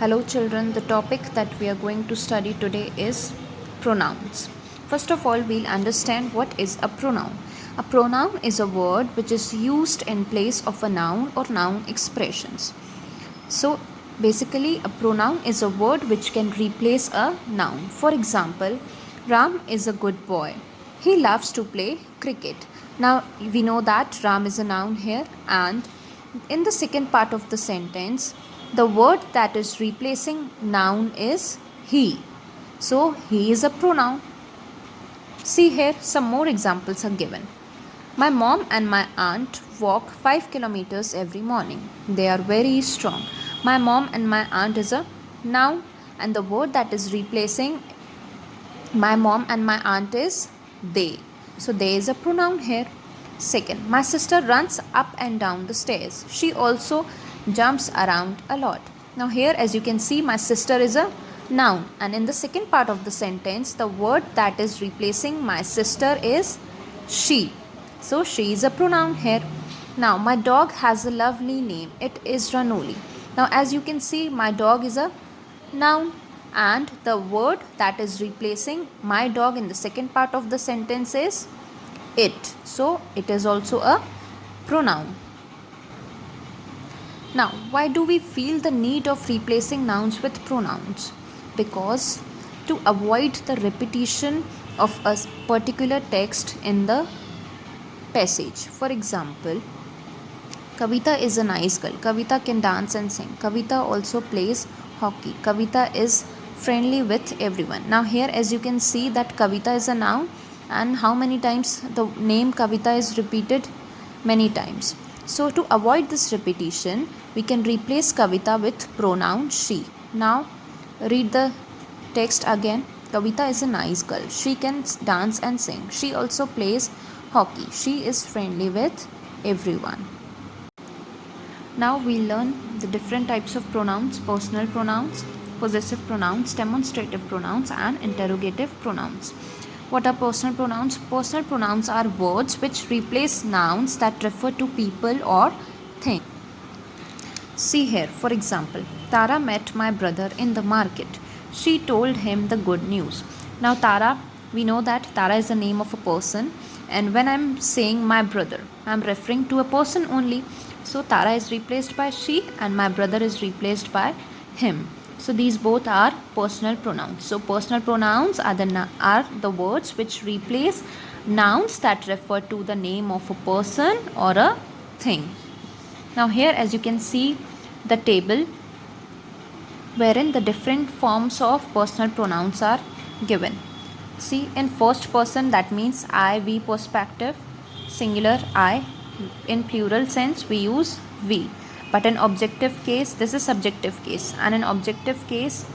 Hello children, the topic that we are going to study today is pronouns. First of all, we'll understand what is a pronoun. A pronoun is a word which is used in place of a noun or noun expressions. So basically a pronoun is a word which can replace a noun. For example, Ram is a good boy. He loves to play cricket. Now we know that Ram is a noun here, and in the second part of the sentence, the word that is replacing noun is he. So he is a pronoun. See here, some more examples are given. My mom and my aunt walk 5 kilometers every morning. They are very strong. My mom and my aunt is a noun, and the word that is replacing my mom and my aunt is they. So they is a pronoun here. Second, my sister runs up and down the stairs. She also jumps around a lot. Now here, as you can see, my sister is a noun, and in the second part of the sentence the word that is replacing my sister is she. So she is a pronoun here. Now my dog has a lovely name. It is Ranoli. Now as you can see, my dog is a noun, and the word that is replacing my dog in the second part of the sentence is it. So it is also a pronoun. Now, why do we feel the need of replacing nouns with pronouns? Because to avoid the repetition of a particular text in the passage. For example, Kavita is a nice girl. Kavita can dance and sing. Kavita also plays hockey. Kavita is friendly with everyone. Now here, as you can see, that Kavita is a noun, and how many times the name Kavita is repeated? Many times. So to avoid this repetition, we can replace Kavita with pronoun she. Now read the text again. Kavita is a nice girl. She can dance and sing. She also plays hockey. She is friendly with everyone. Now we learn the different types of pronouns: personal pronouns, possessive pronouns, demonstrative pronouns, and interrogative pronouns. What are personal pronouns? Personal pronouns are words which replace nouns that refer to people or things. See here, for example, Tara met my brother in the market. She told him the good news. Now Tara, we know that Tara is the name of a person, and when I'm saying my brother, I'm referring to a person only. So Tara is replaced by she and my brother is replaced by him. So these both are personal pronouns. So personal pronouns are the words which replace nouns that refer to the name of a person or a thing. Now here, as you can see, the table wherein the different forms of personal pronouns are given. See, in first person, that means I, we perspective, singular I. In plural sense, we use we. But in objective case, this is subjective case, and in objective case,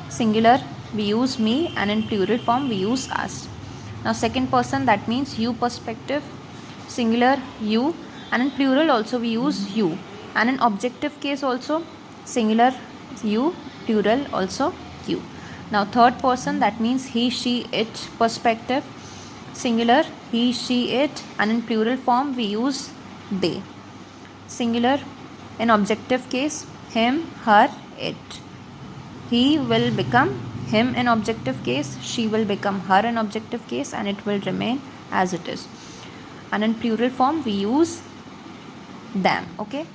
singular we use me, and in plural form we use us. Now second person, that means you perspective, singular you, and in plural also we use you, and in objective case also singular you, plural also you. Now third person, that means he, she, it perspective, singular he, she, it, and in plural form we use they. Singular in objective case him, her, it. He will become him in objective case, she will become her in objective case, and it will remain as it is. And in plural form we use them. Okay.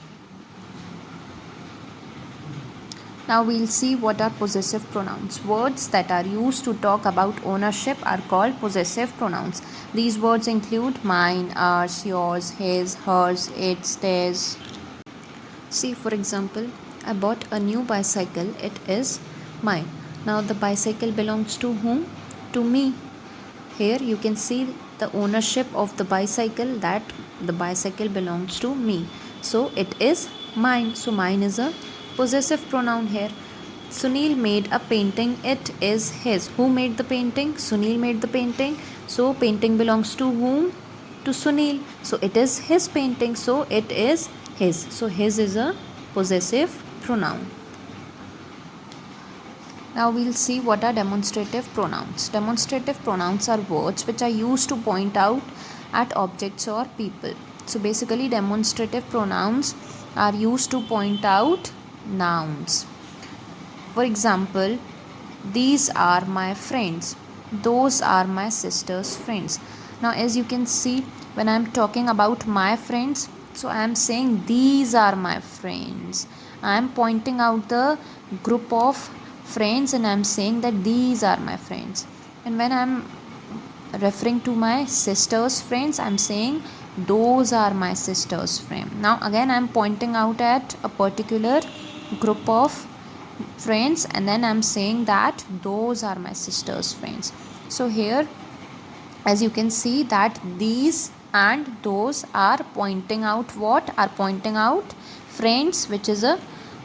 Now we'll see what are possessive pronouns. Words that are used to talk about ownership are called possessive pronouns. These words include mine, ours, yours, his, hers, its, theirs. See, for example, I bought a new bicycle. It is mine. Now the bicycle belongs to whom? To me. Here you can see the ownership of the bicycle, that the bicycle belongs to me. So it is mine. So mine is a possessive pronoun here. Sunil made a painting. It is his. Who made the painting? Sunil made the painting. So painting belongs to whom? To Sunil. So it is his painting. So it is his. So his is a possessive pronoun. Now we'll see what are demonstrative pronouns. Demonstrative pronouns are words which are used to point out at objects or people. So basically demonstrative pronouns are used to point out nouns. For example, these are my friends, those are my sister's friends. Now as you can see, when I'm talking about my friends, so I am saying these are my friends. I am pointing out the group of friends and I'm saying that these are my friends. And when I'm referring to my sister's friends, I'm saying those are my sister's friends. Now again I'm pointing out at a particular group of friends and then I'm saying that those are my sister's friends. So here as you can see that these and those are pointing out what? Are pointing out friends, which is a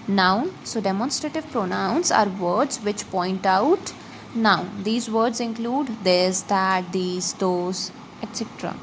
noun. So demonstrative pronouns are words which point out noun. These words include this, that, these, those, etc.